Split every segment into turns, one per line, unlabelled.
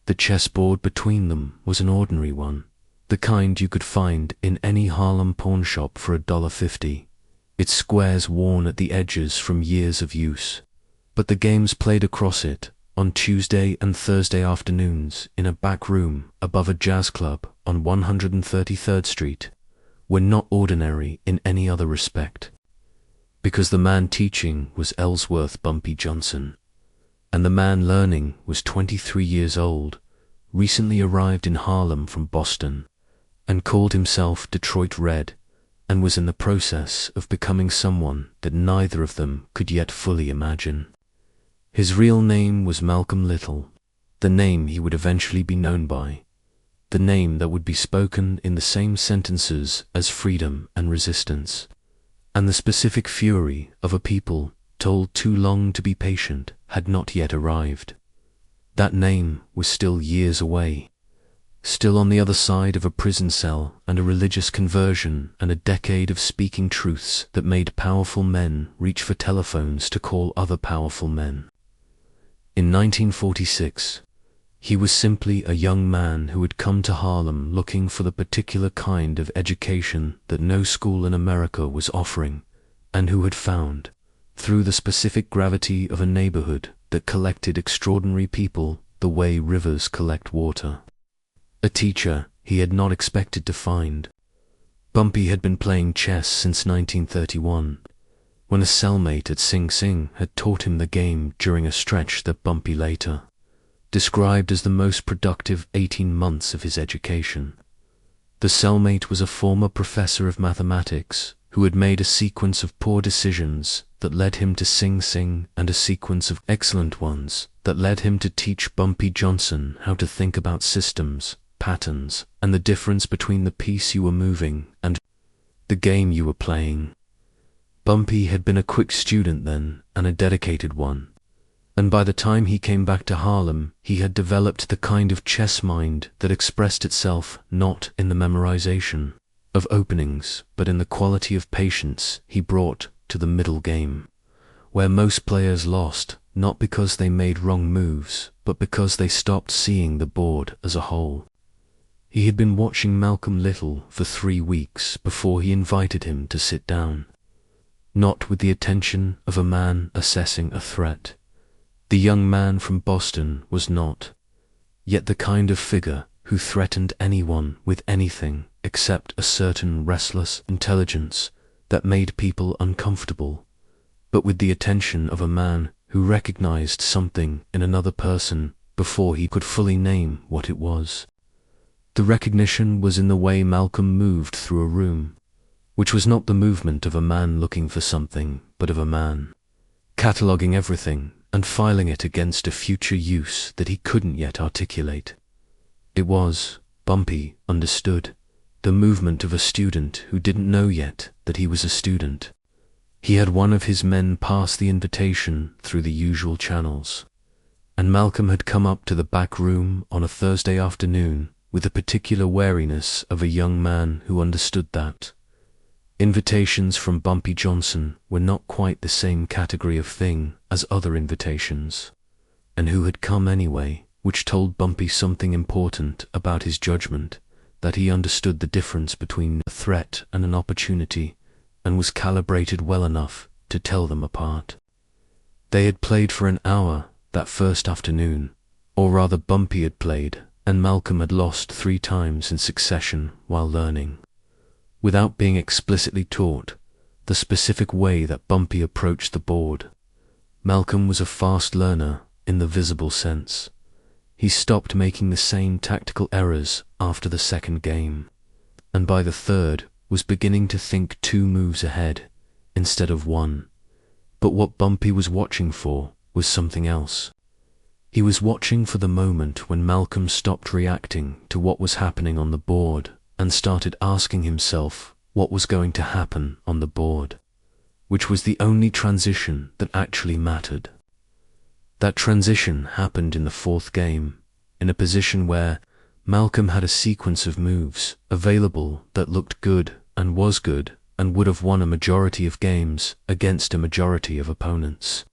The chessboard between them was an ordinary one, the kind you could find in any Harlem pawn shop for $1.50, its squares worn at the edges from years of use. But the games played across it on Tuesday and Thursday afternoons in a back room above a jazz club on 133rd Street were not ordinary in any other respect, because the man teaching was Ellsworth Bumpy Johnson, and the man learning was 23 years old, recently arrived in Harlem from Boston, and called himself Detroit Red, and was in the process of becoming someone that neither of them could yet fully imagine. His real name was Malcolm Little, the name he would eventually be known by, the name that would be spoken in the same sentences as freedom and resistance, and the specific fury of a people told too long to be patient had not yet arrived. That name was still years away, still on the other side of a prison cell and a religious conversion and a decade of speaking truths that made powerful men reach for telephones to call other powerful men. In 1946, he was simply a young man who had come to Harlem looking for the particular kind of education that no school in America was offering, and who had found, through the specific gravity of a neighborhood that collected extraordinary people the way rivers collect water, a teacher he had not expected to find. Bumpy had been playing chess since 1931, when a cellmate at Sing Sing had taught him the game during a stretch that Bumpy later described as the most productive 18 months of his education. The cellmate was a former professor of mathematics who had made a sequence of poor decisions that led him to Sing Sing and a sequence of excellent ones that led him to teach Bumpy Johnson how to think about systems, patterns, and the difference between the piece you were moving and the game you were playing. Bumpy had been a quick student then, and a dedicated one, and by the time he came back to Harlem, he had developed the kind of chess mind that expressed itself not in the memorization of openings, but in the quality of patience he brought to the middle game, where most players lost not because they made wrong moves, but because they stopped seeing the board as a whole. He had been watching Malcolm Little for 3 weeks before he invited him to sit down, not with the attention of a man assessing a threat. The young man from Boston was not yet the kind of figure who threatened anyone with anything except a certain restless intelligence that made people uncomfortable, but with the attention of a man who recognized something in another person before he could fully name what it was. The recognition was in the way Malcolm moved through a room, which was not the movement of a man looking for something, but of a man cataloguing everything and filing it against a future use that he couldn't yet articulate. It was, Bumpy understood, the movement of a student who didn't know yet that he was a student. He had one of his men pass the invitation through the usual channels, and Malcolm had come up to the back room on a Thursday afternoon with the particular wariness of a young man who understood that invitations from Bumpy Johnson were not quite the same category of thing as other invitations, and who had come anyway, which told Bumpy something important about his judgment, that he understood the difference between a threat and an opportunity, and was calibrated well enough to tell them apart. They had played for an hour that first afternoon, or rather Bumpy had played, and Malcolm had lost 3 times in succession while learning, without being explicitly taught the specific way that Bumpy approached the board. Malcolm was a fast learner in the visible sense. He stopped making the same tactical errors after the second game, and by the third was beginning to think 2 moves ahead instead of 1. But what Bumpy was watching for was something else. He was watching for the moment when Malcolm stopped reacting to what was happening on the board and started asking himself what was going to happen on the board, which was the only transition that actually mattered. That transition happened in the 4th game, in a position where Malcolm had a sequence of moves available that looked good and was good and would have won a majority of games against a majority of opponents.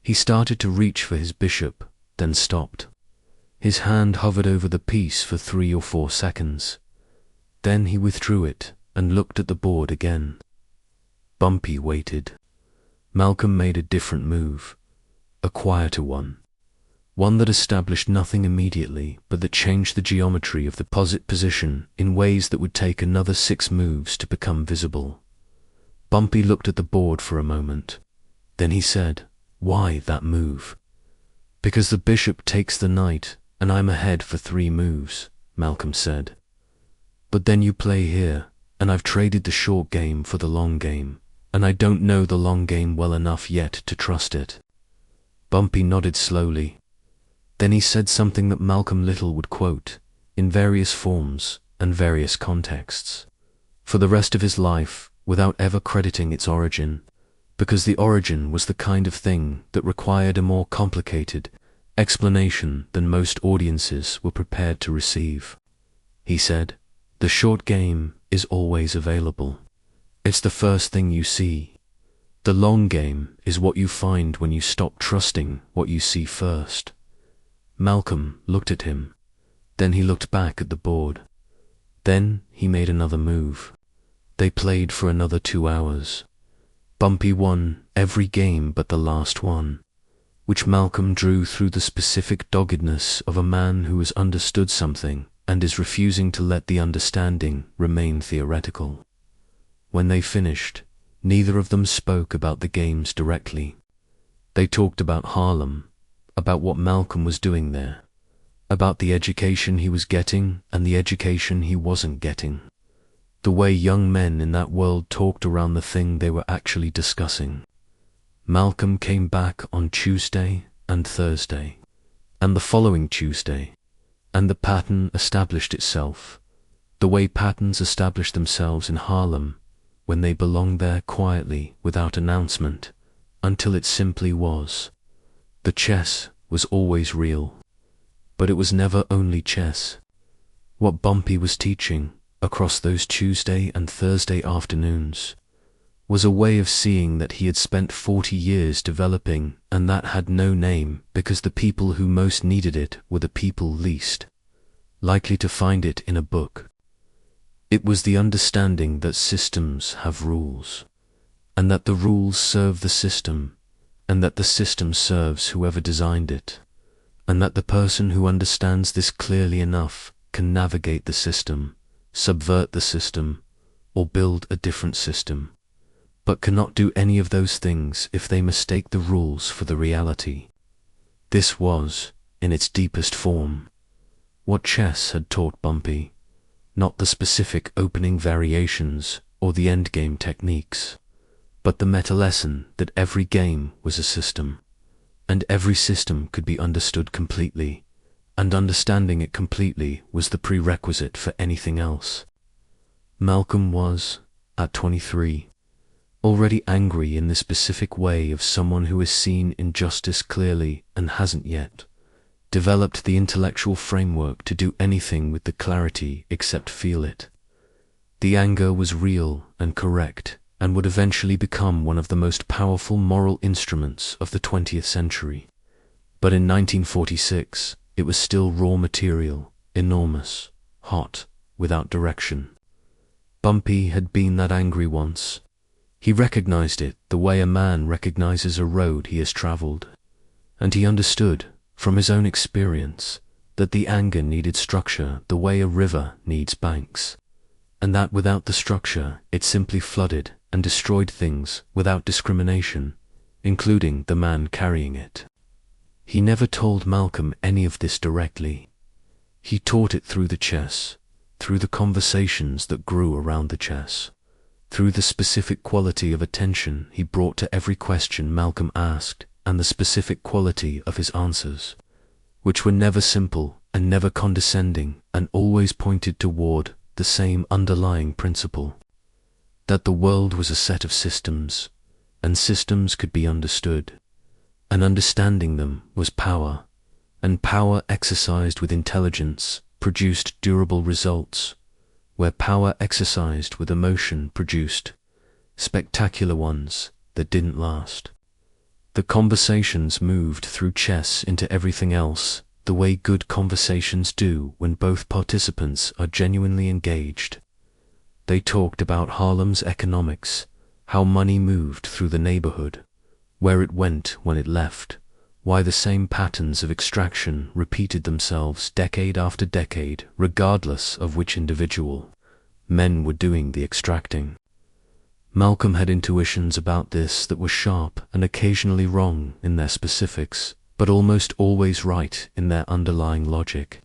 He started to reach for his bishop, then stopped. His hand hovered over the piece for 3 or 4 seconds. Then he withdrew it and looked at the board again. Bumpy waited. Malcolm made a different move, a quieter one. One that established nothing immediately, but that changed the geometry of the posit position in ways that would take another 6 moves to become visible. Bumpy looked at the board for a moment. Then he said, "Why that move?" "Because the bishop takes the knight, and I'm ahead for 3 moves," Malcolm said. "But then you play here, and I've traded the short game for the long game, and I don't know the long game well enough yet to trust it." Bumpy nodded slowly. Then he said something that Malcolm Little would quote, in various forms and various contexts, for the rest of his life, without ever crediting its origin, because the origin was the kind of thing that required a more complicated explanation than most audiences were prepared to receive. He said, "The short game is always available. It's the first thing you see. The long game is what you find when you stop trusting what you see first." Malcolm looked at him. Then he looked back at the board. Then he made another move. They played for another 2 hours. Bumpy won every game but the last one, which Malcolm drew through the specific doggedness of a man who has understood something and is refusing to let the understanding remain theoretical. When they finished, neither of them spoke about the games directly. They talked about Harlem, about what Malcolm was doing there, about the education he was getting and the education he wasn't getting, the way young men in that world talked around the thing they were actually discussing. Malcolm came back on Tuesday and Thursday, and the following Tuesday, and the pattern established itself, the way patterns establish themselves in Harlem when they belong there quietly without announcement, until it simply was. The chess was always real, but it was never only chess. What Bumpy was teaching across those Tuesday and Thursday afternoons was a way of seeing that he had spent 40 years developing, and that had no name because the people who most needed it were the people least likely to find it in a book. It was the understanding that systems have rules, and that the rules serve the system, and that the system serves whoever designed it, and that the person who understands this clearly enough can navigate the system, subvert the system, or build a different system, but cannot do any of those things if they mistake the rules for the reality. This was, in its deepest form, what chess had taught Bumpy, not the specific opening variations or the endgame techniques, but the meta-lesson that every game was a system, and every system could be understood completely, and understanding it completely was the prerequisite for anything else. Malcolm was, at 23, already angry in the specific way of someone who has seen injustice clearly and hasn't yet developed the intellectual framework to do anything with the clarity except feel it. The anger was real and correct, and would eventually become one of the most powerful moral instruments of the 20th century. But in 1946, it was still raw material, enormous, hot, without direction. Bumpy had been that angry once. He recognized it the way a man recognizes a road he has traveled, and he understood, from his own experience, that the anger needed structure the way a river needs banks, and that without the structure it simply flooded and destroyed things without discrimination, including the man carrying it. He never told Malcolm any of this directly. He taught it through the chess, through the conversations that grew around the chess, through the specific quality of attention he brought to every question Malcolm asked, and the specific quality of his answers, which were never simple and never condescending and always pointed toward the same underlying principle, that the world was a set of systems, and systems could be understood, and understanding them was power, and power exercised with intelligence produced durable results, where power exercised with emotion produced spectacular ones that didn't last. The conversations moved through chess into everything else the way good conversations do when both participants are genuinely engaged. They talked about Harlem's economics, how money moved through the neighborhood, where it went when it left, why the same patterns of extraction repeated themselves decade after decade, regardless of which individual men were doing the extracting. Malcolm had intuitions about this that were sharp and occasionally wrong in their specifics, but almost always right in their underlying logic.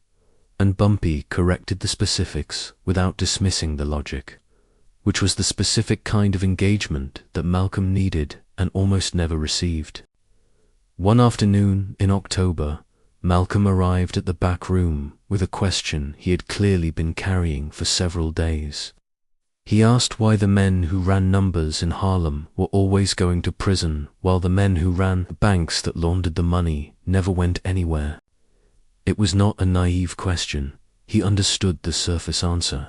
And Bumpy corrected the specifics without dismissing the logic, which was the specific kind of engagement that Malcolm needed and almost never received. One afternoon in October, Malcolm arrived at the back room with a question he had clearly been carrying for several days. He asked why the men who ran numbers in Harlem were always going to prison while the men who ran banks that laundered the money never went anywhere. It was not a naive question. He understood the surface answer,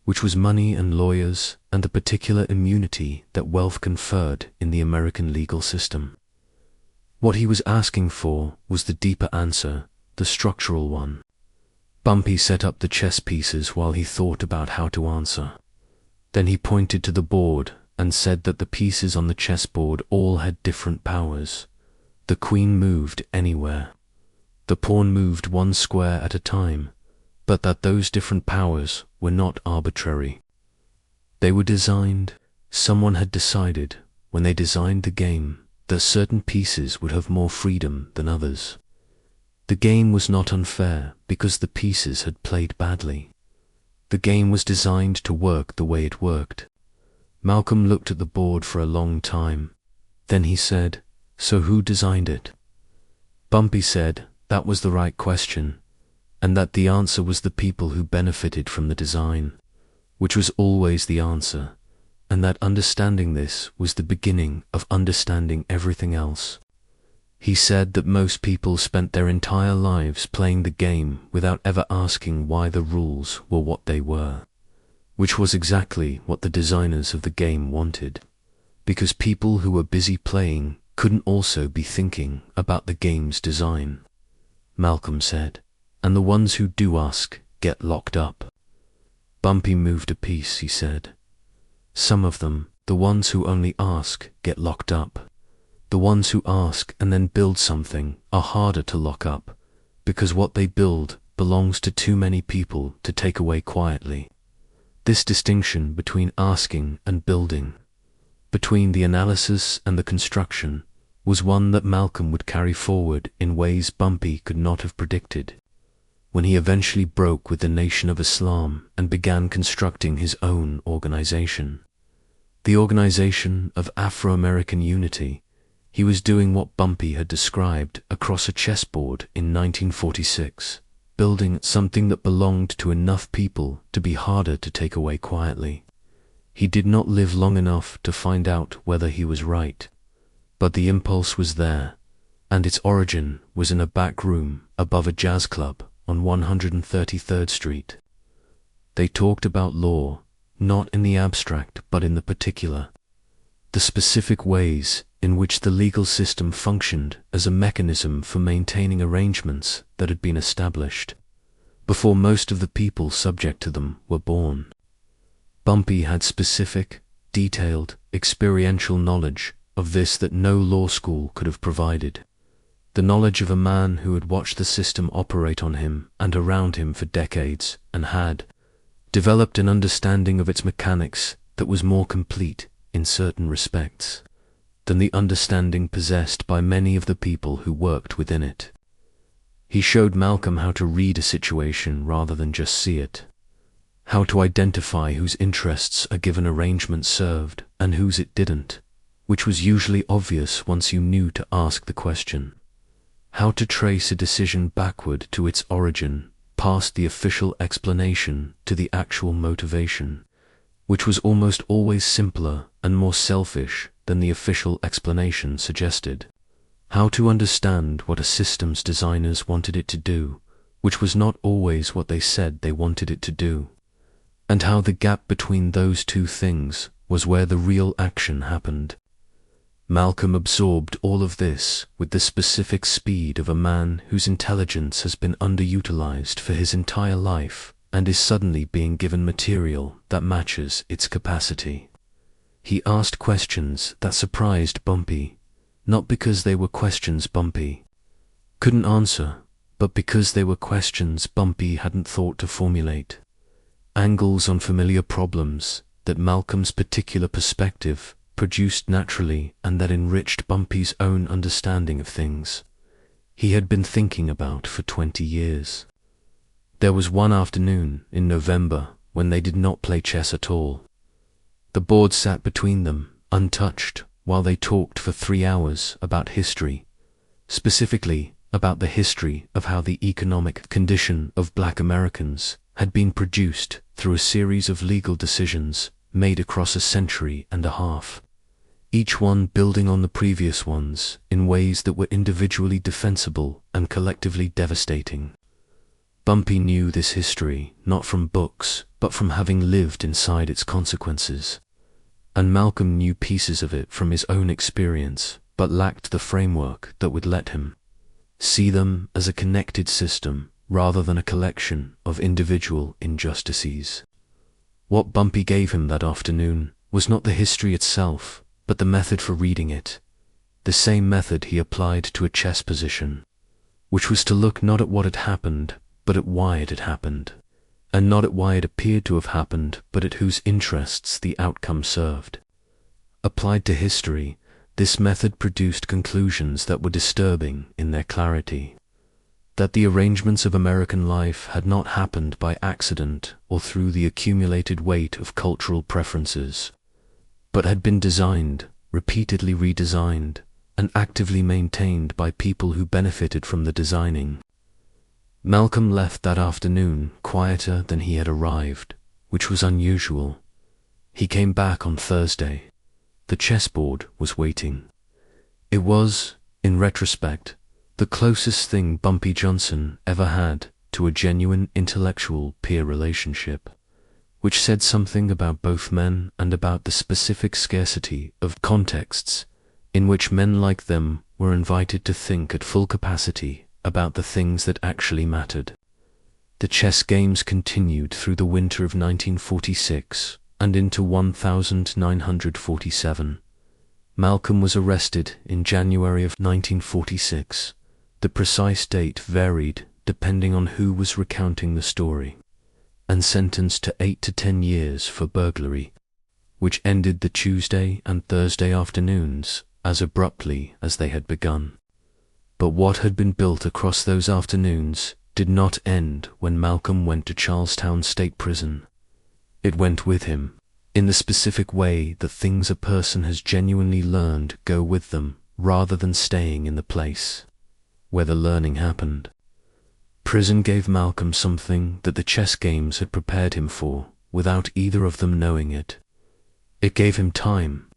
which was money and lawyers and the particular immunity that wealth conferred in the American legal system. What he was asking for was the deeper answer, the structural one. Bumpy set up the chess pieces while he thought about how to answer. Then he pointed to the board and said that the pieces on the chessboard all had different powers. The queen moved anywhere. The pawn moved one square at a time, but that those different powers were not arbitrary. They were designed. Someone had decided, when they designed the game, that certain pieces would have more freedom than others. The game was not unfair because the pieces had played badly. The game was designed to work the way it worked. Malcolm looked at the board for a long time. Then he said, "So who designed it?" Bumpy said that was the right question, and that the answer was the people who benefited from the design, which was always the answer, and that understanding this was the beginning of understanding everything else. He said that most people spent their entire lives playing the game without ever asking why the rules were what they were, which was exactly what the designers of the game wanted, because people who were busy playing couldn't also be thinking about the game's design. Malcolm said, "And the ones who do ask get locked up." Bumpy moved a piece, he said. "Some of them, the ones who only ask, get locked up. The ones who ask and then build something are harder to lock up, because what they build belongs to too many people to take away quietly." This distinction between asking and building, between the analysis and the construction, was one that Malcolm would carry forward in ways Bumpy could not have predicted. When he eventually broke with the Nation of Islam and began constructing his own organization, the Organization of Afro-American Unity, he was doing what Bumpy had described across a chessboard in 1946, building something that belonged to enough people to be harder to take away quietly. He did not live long enough to find out whether he was right, but the impulse was there, and its origin was in a back room above a jazz club on 133rd Street. They talked about law, not in the abstract but in the particular, the specific ways in which the legal system functioned as a mechanism for maintaining arrangements that had been established before most of the people subject to them were born. Bumpy had specific, detailed, experiential knowledge of this that no law school could have provided, the knowledge of a man who had watched the system operate on him and around him for decades and had developed an understanding of its mechanics that was more complete in certain respects than the understanding possessed by many of the people who worked within it. He showed Malcolm how to read a situation rather than just see it, how to identify whose interests a given arrangement served and whose it didn't, which was usually obvious once you knew to ask the question, how to trace a decision backward to its origin, past the official explanation to the actual motivation, which was almost always simpler and more selfish than the official explanation suggested. How to understand what a system's designers wanted it to do, which was not always what they said they wanted it to do, and how the gap between those two things was where the real action happened. Malcolm absorbed all of this with the specific speed of a man whose intelligence has been underutilized for his entire life and is suddenly being given material that matches its capacity. He asked questions that surprised Bumpy, not because they were questions Bumpy couldn't answer, but because they were questions Bumpy hadn't thought to formulate. Angles on familiar problems that Malcolm's particular perspective produced naturally and that enriched Bumpy's own understanding of things he had been thinking about for 20 years. There was one afternoon in November when they did not play chess at all. The board sat between them, untouched, while they talked for 3 hours about history, specifically about the history of how the economic condition of Black Americans had been produced through a series of legal decisions made across a century and a half, each one building on the previous ones in ways that were individually defensible and collectively devastating. Bumpy knew this history not from books, but from having lived inside its consequences, and Malcolm knew pieces of it from his own experience, but lacked the framework that would let him see them as a connected system rather than a collection of individual injustices. What Bumpy gave him that afternoon was not the history itself, but the method for reading it, the same method he applied to a chess position, which was to look not at what had happened, but at why it had happened, and not at why it appeared to have happened, but at whose interests the outcome served. Applied to history, this method produced conclusions that were disturbing in their clarity. That the arrangements of American life had not happened by accident or through the accumulated weight of cultural preferences, but had been designed, repeatedly redesigned, and actively maintained by people who benefited from the designing. Malcolm left that afternoon quieter than he had arrived, which was unusual. He came back on Thursday. The chessboard was waiting. It was, in retrospect, the closest thing Bumpy Johnson ever had to a genuine intellectual peer relationship, which said something about both men and about the specific scarcity of contexts in which men like them were invited to think at full capacity about the things that actually mattered. The chess games continued through the winter of 1946 and into 1947. Malcolm was arrested in January of 1946. The precise date varied depending on who was recounting the story, and sentenced to 8 to 10 years for burglary, which ended the Tuesday and Thursday afternoons as abruptly as they had begun. But what had been built across those afternoons did not end when Malcolm went to Charlestown State Prison. It went with him, in the specific way that things a person has genuinely learned go with them rather than staying in the place where the learning happened. Prison gave Malcolm something that the chess games had prepared him for without either of them knowing it. It gave him time,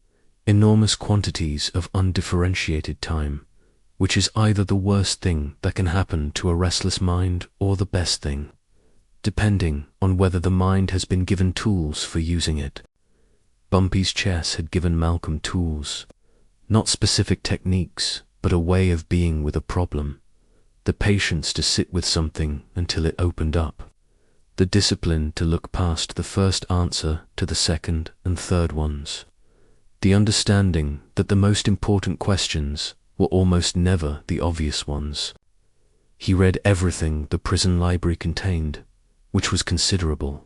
enormous quantities of undifferentiated time, which is either the worst thing that can happen to a restless mind or the best thing, depending on whether the mind has been given tools for using it. Bumpy's chess had given Malcolm tools, not specific techniques, but a way of being with a problem, the patience to sit with something until it opened up, the discipline to look past the first answer to the second and third ones, the understanding that the most important questions were almost never the obvious ones. He read everything the prison library contained, which was considerable.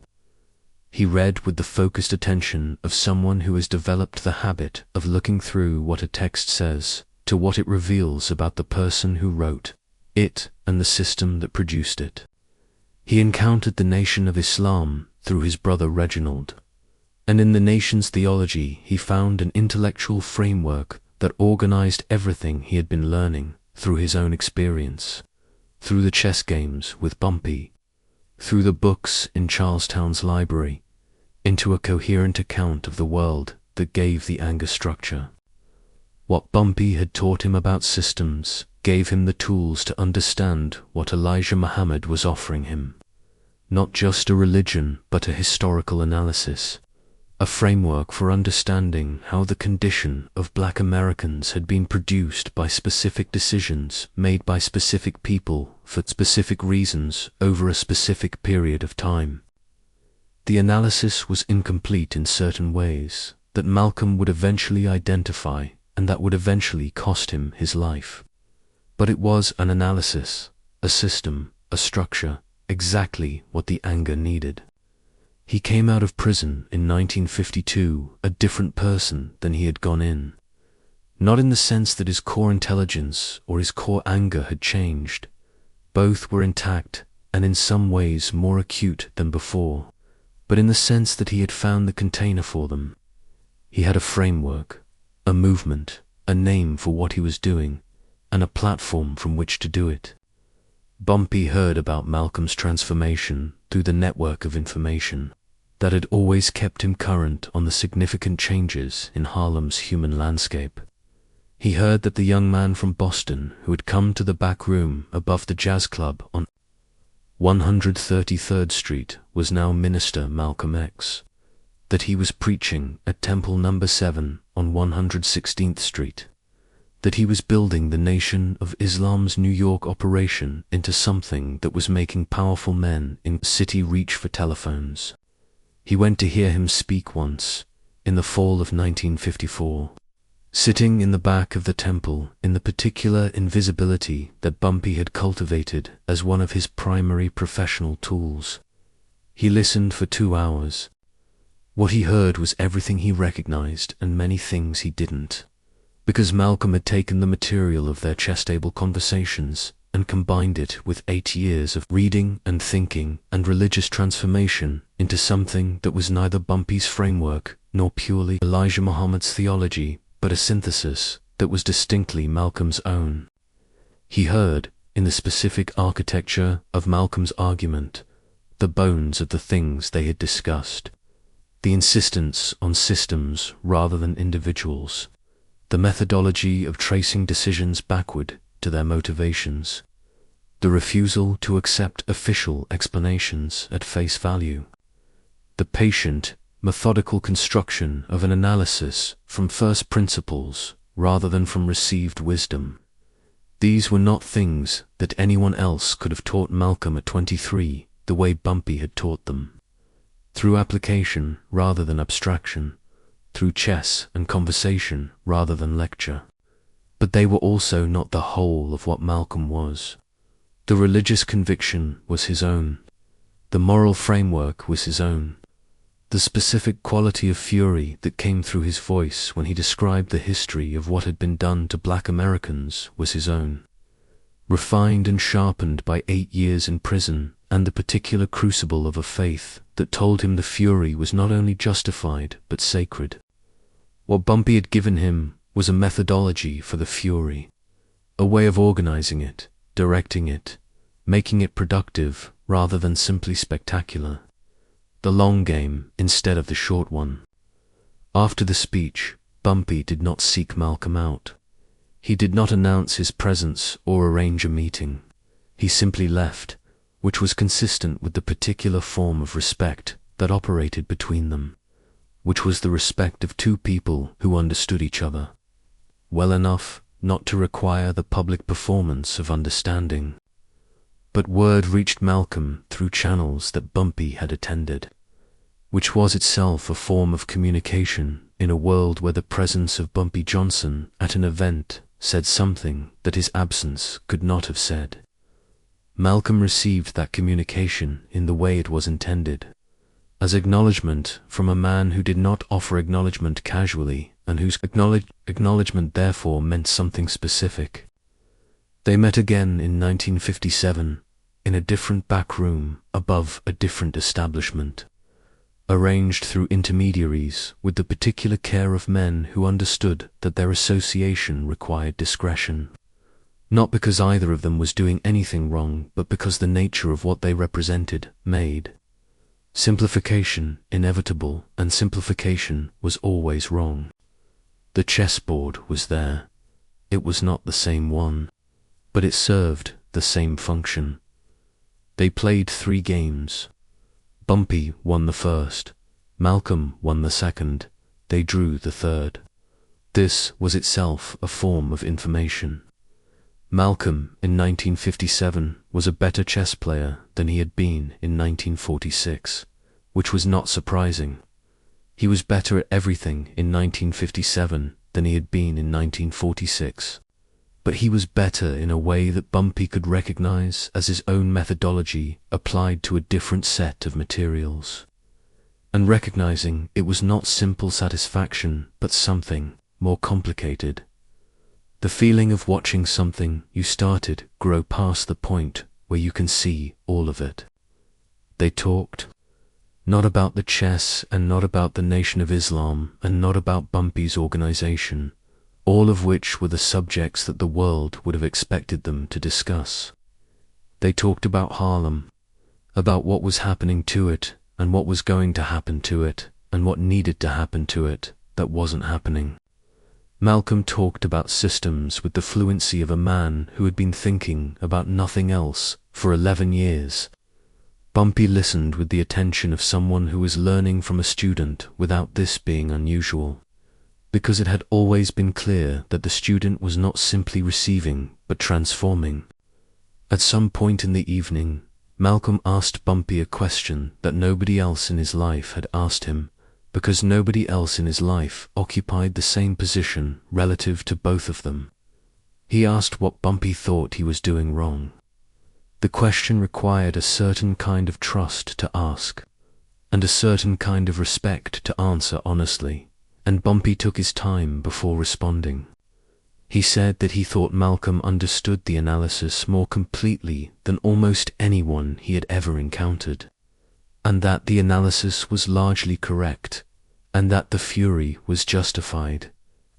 He read with the focused attention of someone who has developed the habit of looking through what a text says to what it reveals about the person who wrote it and the system that produced it. He encountered the Nation of Islam through his brother Reginald, and in the nation's theology he found an intellectual framework that organized everything he had been learning through his own experience, through the chess games with Bumpy, through the books in Charlestown's library, into a coherent account of the world that gave the anger structure. What Bumpy had taught him about systems gave him the tools to understand what Elijah Muhammad was offering him, not just a religion but a historical analysis, a framework for understanding how the condition of Black Americans had been produced by specific decisions made by specific people for specific reasons over a specific period of time. The analysis was incomplete in certain ways that Malcolm would eventually identify and that would eventually cost him his life. But it was an analysis, a system, a structure, exactly what the anger needed. He came out of prison in 1952 a different person than he had gone in. Not in the sense that his core intelligence or his core anger had changed. Both were intact and in some ways more acute than before, but in the sense that he had found the container for them. He had a framework, a movement, a name for what he was doing, and a platform from which to do it. Bumpy heard about Malcolm's transformation through the network of information that had always kept him current on the significant changes in Harlem's human landscape. He heard that the young man from Boston who had come to the back room above the jazz club on 133rd Street was now Minister Malcolm X, that he was preaching at Temple No. 7 on 116th Street, that he was building the Nation of Islam's New York operation into something that was making powerful men in the city reach for telephones. He went to hear him speak once, in the fall of 1954, sitting in the back of the temple in the particular invisibility that Bumpy had cultivated as one of his primary professional tools. He listened for 2 hours. What he heard was everything he recognized and many things he didn't, because Malcolm had taken the material of their chess-table conversations and combined it with 8 years of reading and thinking and religious transformation into something that was neither Bumpy's framework nor purely Elijah Muhammad's theology, but a synthesis that was distinctly Malcolm's own. He heard, in the specific architecture of Malcolm's argument, the bones of the things they had discussed, the insistence on systems rather than individuals, the methodology of tracing decisions backward to their motivations, the refusal to accept official explanations at face value, the patient, methodical construction of an analysis from first principles rather than from received wisdom. These were not things that anyone else could have taught Malcolm at 23 the way Bumpy had taught them, through application rather than abstraction, through chess and conversation rather than lecture. But they were also not the whole of what Malcolm was. The religious conviction was his own. The moral framework was his own. The specific quality of fury that came through his voice when he described the history of what had been done to Black Americans was his own. Refined and sharpened by 8 years in prison and the particular crucible of a faith that told him the fury was not only justified but sacred. What Bumpy had given him was a methodology for the fury, a way of organizing it, directing it, making it productive rather than simply spectacular. The long game instead of the short one. After the speech, Bumpy did not seek Malcolm out. He did not announce his presence or arrange a meeting. He simply left, which was consistent with the particular form of respect that operated between them, which was the respect of two people who understood each other well enough not to require the public performance of understanding. But word reached Malcolm through channels that Bumpy had attended, which was itself a form of communication in a world where the presence of Bumpy Johnson at an event said something that his absence could not have said. Malcolm received that communication in the way it was intended, as acknowledgement from a man who did not offer acknowledgement casually and whose acknowledgement therefore meant something specific. They met again in 1957 in a different back room above a different establishment, arranged through intermediaries with the particular care of men who understood that their association required discretion, not because either of them was doing anything wrong, but because the nature of what they represented made simplification inevitable, and simplification was always wrong. The chessboard was there. It was not the same one, but it served the same function. They played 3 games. Bumpy won the first. Malcolm won the second. They drew the third. This was itself a form of information. Malcolm, in 1957, was a better chess player than he had been in 1946, which was not surprising. He was better at everything in 1957 than he had been in 1946. But he was better in a way that Bumpy could recognize as his own methodology applied to a different set of materials. And recognizing it was not simple satisfaction, but something more complicated. The feeling of watching something you started grow past the point where you can see all of it. They talked, not about the chess and not about the Nation of Islam and not about Bumpy's organization, all of which were the subjects that the world would have expected them to discuss. They talked about Harlem, about what was happening to it and what was going to happen to it and what needed to happen to it that wasn't happening. Malcolm talked about systems with the fluency of a man who had been thinking about nothing else for 11 years. Bumpy listened with the attention of someone who was learning from a student without this being unusual, because it had always been clear that the student was not simply receiving but transforming. At some point in the evening, Malcolm asked Bumpy a question that nobody else in his life had asked him, because nobody else in his life occupied the same position relative to both of them. He asked what Bumpy thought he was doing wrong. The question required a certain kind of trust to ask, and a certain kind of respect to answer honestly, and Bumpy took his time before responding. He said that he thought Malcolm understood the analysis more completely than almost anyone he had ever encountered, and that the analysis was largely correct, and that the fury was justified,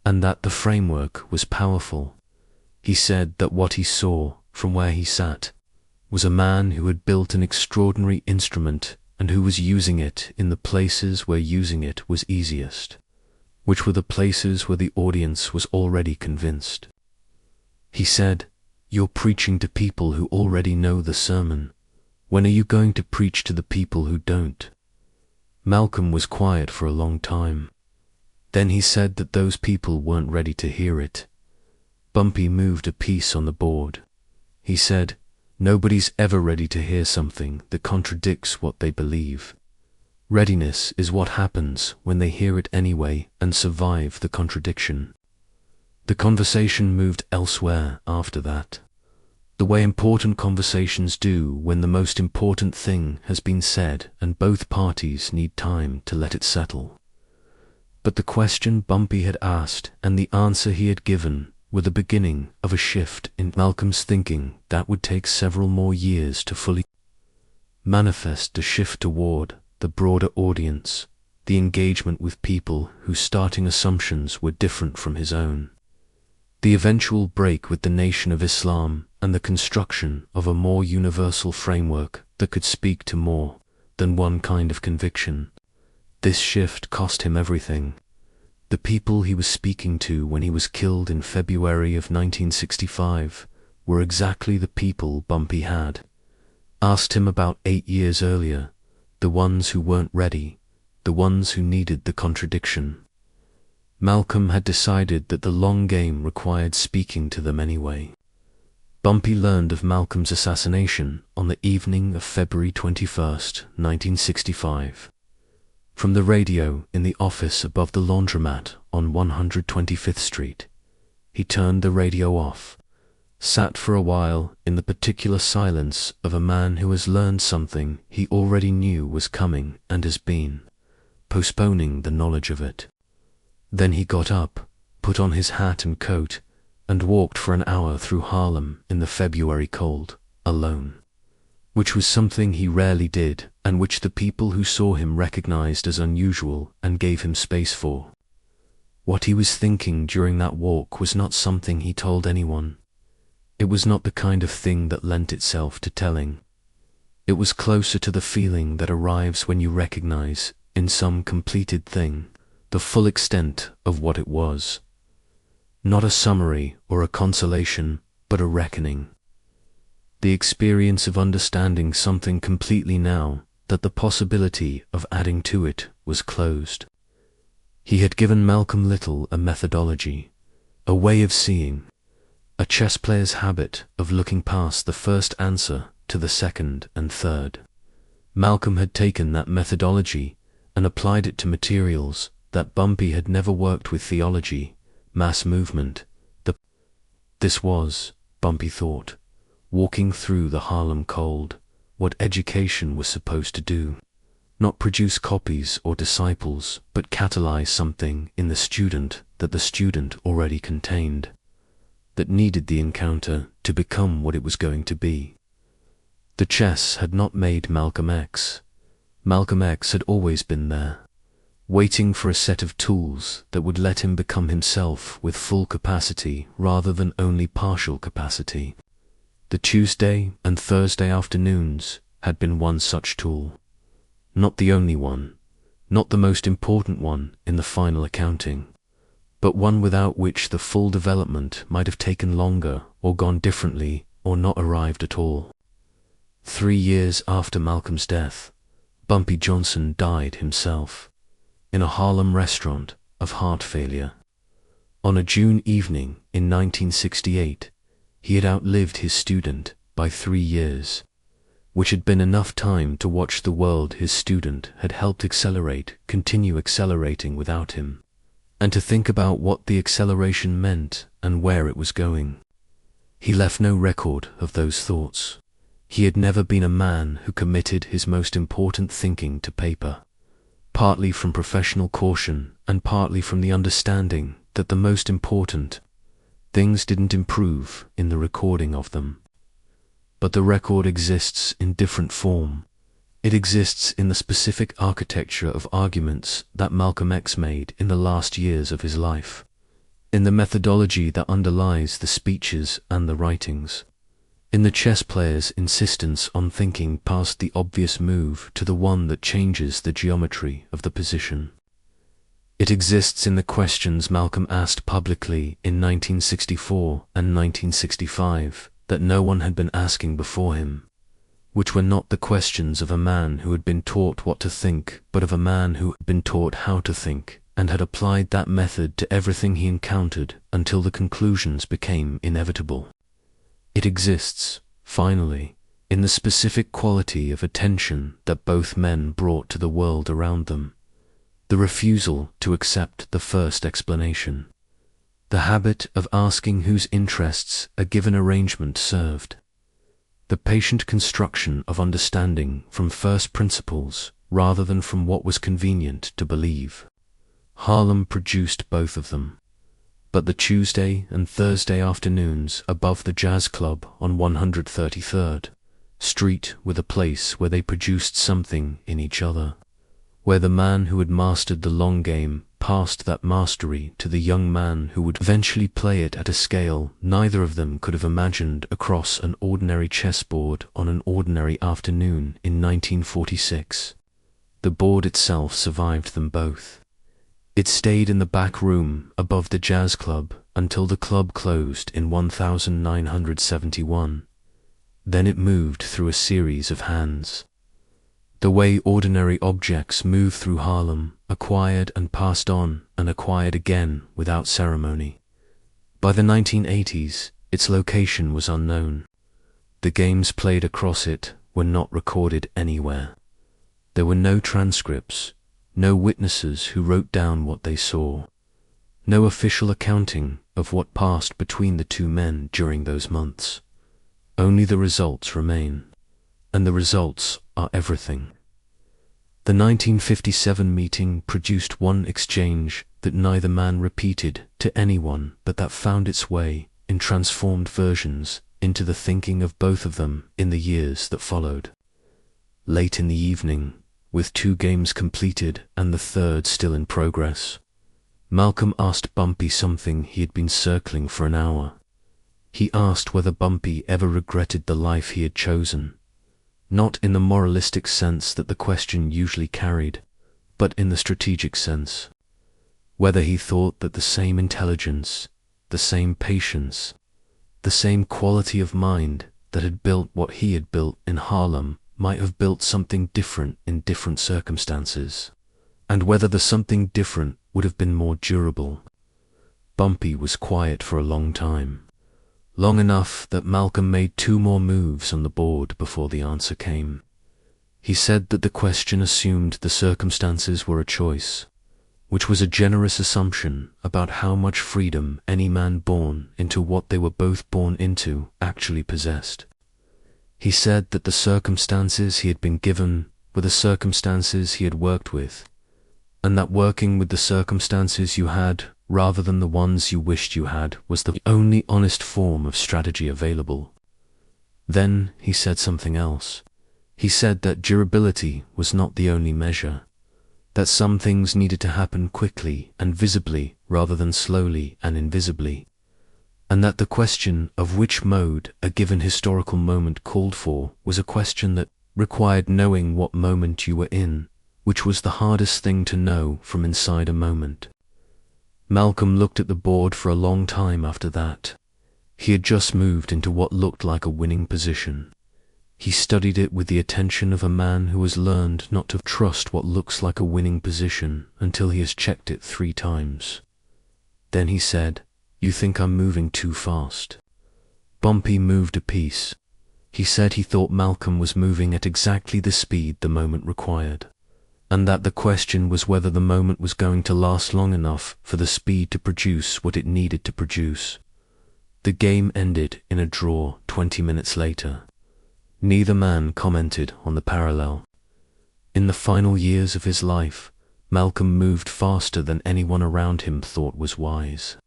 and that the framework was powerful. He said that what he saw from where he sat was a man who had built an extraordinary instrument and who was using it in the places where using it was easiest, which were the places where the audience was already convinced. He said, "You're preaching to people who already know the sermon. When are you going to preach to the people who don't?" Malcolm was quiet for a long time. Then he said that those people weren't ready to hear it. Bumpy moved a piece on the board. He said, "Nobody's ever ready to hear something that contradicts what they believe. Readiness is what happens when they hear it anyway and survive the contradiction." The conversation moved elsewhere after that, the way important conversations do when the most important thing has been said and both parties need time to let it settle. But the question Bumpy had asked and the answer he had given were the beginning of a shift in Malcolm's thinking that would take several more years to fully manifest, a shift toward the broader audience, the engagement with people whose starting assumptions were different from his own, the eventual break with the Nation of Islam, and the construction of a more universal framework that could speak to more than one kind of conviction. This shift cost him everything. The people he was speaking to when he was killed in February of 1965 were exactly the people Bumpy had asked him about 8 years earlier, the ones who weren't ready, the ones who needed the contradiction. Malcolm had decided that the long game required speaking to them anyway. Bumpy learned of Malcolm's assassination on the evening of February 21st, 1965. From the radio in the office above the laundromat on 125th Street. He turned the radio off, sat for a while in the particular silence of a man who has learned something he already knew was coming and has been postponing the knowledge of it. Then he got up, put on his hat and coat, and walked for an hour through Harlem in the February cold, alone, which was something he rarely did and which the people who saw him recognized as unusual and gave him space for. What he was thinking during that walk was not something he told anyone. It was not the kind of thing that lent itself to telling. It was closer to the feeling that arrives when you recognize, in some completed thing, the full extent of what it was. Not a summary or a consolation, but a reckoning. The experience of understanding something completely now, that the possibility of adding to it was closed. He had given Malcolm Little a methodology, a way of seeing, a chess player's habit of looking past the first answer to the second and third. Malcolm had taken that methodology and applied it to materials that Bumpy had never worked with: theology, mass movement. This was, Bumpy thought, walking through the Harlem cold, what education was supposed to do. Not produce copies or disciples, but catalyze something in the student that the student already contained, that needed the encounter to become what it was going to be. The chess had not made Malcolm X. Malcolm X had always been there, waiting for a set of tools that would let him become himself with full capacity rather than only partial capacity. The Tuesday and Thursday afternoons had been one such tool. Not the only one, not the most important one in the final accounting, but one without which the full development might have taken longer or gone differently or not arrived at all. 3 years after Malcolm's death, Bumpy Johnson died himself, in a Harlem restaurant, of heart failure. On a June evening in 1968, he had outlived his student by 3 years, which had been enough time to watch the world his student had helped accelerate continue accelerating without him, and to think about what the acceleration meant and where it was going. He left no record of those thoughts. He had never been a man who committed his most important thinking to paper, partly from professional caution and partly from the understanding that the most important things didn't improve in the recording of them. But the record exists in different form. It exists in the specific architecture of arguments that Malcolm X made in the last years of his life, in the methodology that underlies the speeches and the writings, in the chess player's insistence on thinking past the obvious move to the one that changes the geometry of the position. It exists in the questions Malcolm asked publicly in 1964 and 1965 that no one had been asking before him, which were not the questions of a man who had been taught what to think, but of a man who had been taught how to think and had applied that method to everything he encountered until the conclusions became inevitable. It exists, finally, in the specific quality of attention that both men brought to the world around them, the refusal to accept the first explanation, the habit of asking whose interests a given arrangement served, the patient construction of understanding from first principles rather than from what was convenient to believe. Harlem produced both of them. But the Tuesday and Thursday afternoons above the jazz club on 133rd Street were the place where they produced something in each other, where the man who had mastered the long game passed that mastery to the young man who would eventually play it at a scale neither of them could have imagined across an ordinary chessboard on an ordinary afternoon in 1946. The board itself survived them both. It stayed in the back room above the jazz club until the club closed in 1971. Then it moved through a series of hands. The way ordinary objects move through Harlem, acquired and passed on and acquired again without ceremony. By the 1980s, its location was unknown. The games played across it were not recorded anywhere. There were no transcripts, no witnesses who wrote down what they saw, no official accounting of what passed between the two men during those months. Only the results remain, and the results are everything. The 1957 meeting produced one exchange that neither man repeated to anyone, but that found its way, in transformed versions, into the thinking of both of them in the years that followed. Late in the evening, with 2 games completed and the third still in progress, Malcolm asked Bumpy something he had been circling for an hour. He asked whether Bumpy ever regretted the life he had chosen, not in the moralistic sense that the question usually carried, but in the strategic sense. Whether he thought that the same intelligence, the same patience, the same quality of mind that had built what he had built in Harlem might have built something different in different circumstances. and whether the something different would have been more durable. Bumpy was quiet for a long time, long enough that Malcolm made 2 more moves on the board before the answer came. He said that the question assumed the circumstances were a choice, which was a generous assumption about how much freedom any man born into what they were both born into actually possessed. He said that the circumstances he had been given were the circumstances he had worked with, and that working with the circumstances you had rather than the ones you wished you had was the only honest form of strategy available. Then he said something else. He said that durability was not the only measure, that some things needed to happen quickly and visibly rather than slowly and invisibly, and that the question of which mode a given historical moment called for was a question that required knowing what moment you were in, which was the hardest thing to know from inside a moment. Malcolm looked at the board for a long time after that. He had just moved into what looked like a winning position. He studied it with the attention of a man who has learned not to trust what looks like a winning position until he has checked it 3 times. Then he said, "You think I'm moving too fast." Bumpy moved a piece. He said he thought Malcolm was moving at exactly the speed the moment required, and that the question was whether the moment was going to last long enough for the speed to produce what it needed to produce. The game ended in a draw 20 minutes later. Neither man commented on the parallel. In the final years of his life, Malcolm moved faster than anyone around him thought was wise,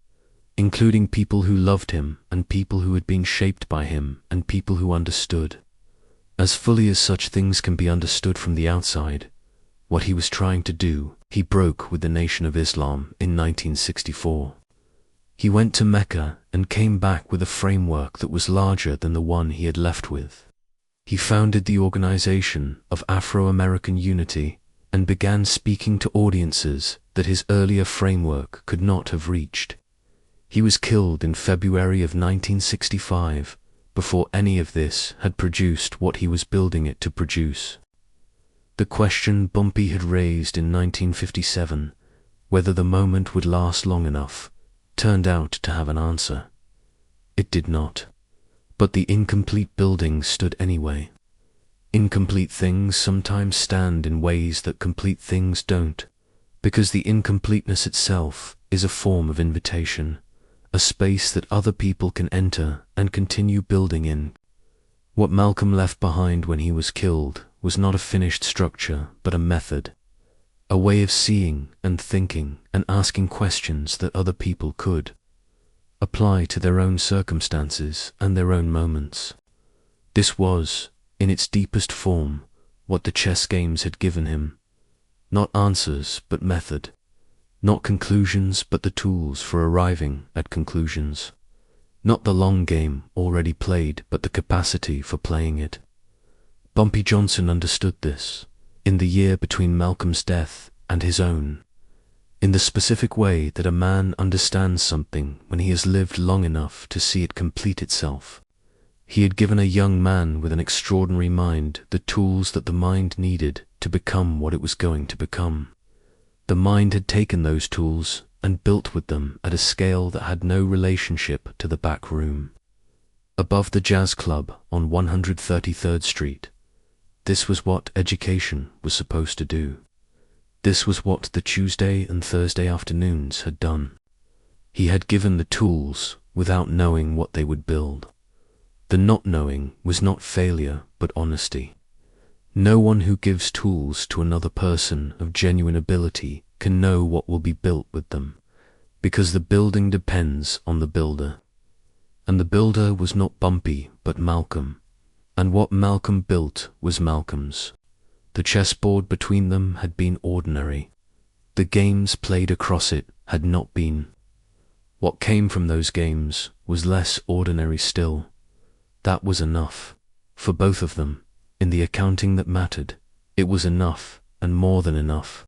including people who loved him and people who had been shaped by him and people who understood, as fully as such things can be understood from the outside, what he was trying to do. He broke with the Nation of Islam in 1964. He went to Mecca and came back with a framework that was larger than the one he had left with. He founded the Organization of Afro-American Unity and began speaking to audiences that his earlier framework could not have reached. He was killed in February of 1965, before any of this had produced what he was building it to produce. The question Bumpy had raised in 1957, whether the moment would last long enough, turned out to have an answer. It did not. But the incomplete building stood anyway. Incomplete things sometimes stand in ways that complete things don't, because the incompleteness itself is a form of invitation, a space that other people can enter and continue building in. What Malcolm left behind when he was killed was not a finished structure, but a method, a way of seeing and thinking and asking questions that other people could apply to their own circumstances and their own moments. This was, in its deepest form, what the chess games had given him. Not answers, but method. Not conclusions, but the tools for arriving at conclusions. Not the long game already played, but the capacity for playing it. Bumpy Johnson understood this, in the year between Malcolm's death and his own, in the specific way that a man understands something when he has lived long enough to see it complete itself. He had given a young man with an extraordinary mind the tools that the mind needed to become what it was going to become. The mind had taken those tools and built with them at a scale that had no relationship to the back room. Above the jazz club on 133rd Street, this was what education was supposed to do. This was what the Tuesday and Thursday afternoons had done. He had given the tools without knowing what they would build. The not knowing was not failure, but honesty. No one who gives tools to another person of genuine ability can know what will be built with them, because the building depends on the builder. And the builder was not Bumpy, but Malcolm. And what Malcolm built was Malcolm's. The chessboard between them had been ordinary. The games played across it had not been. What came from those games was less ordinary still. That was enough. For both of them, in the accounting that mattered, it was enough and more than enough.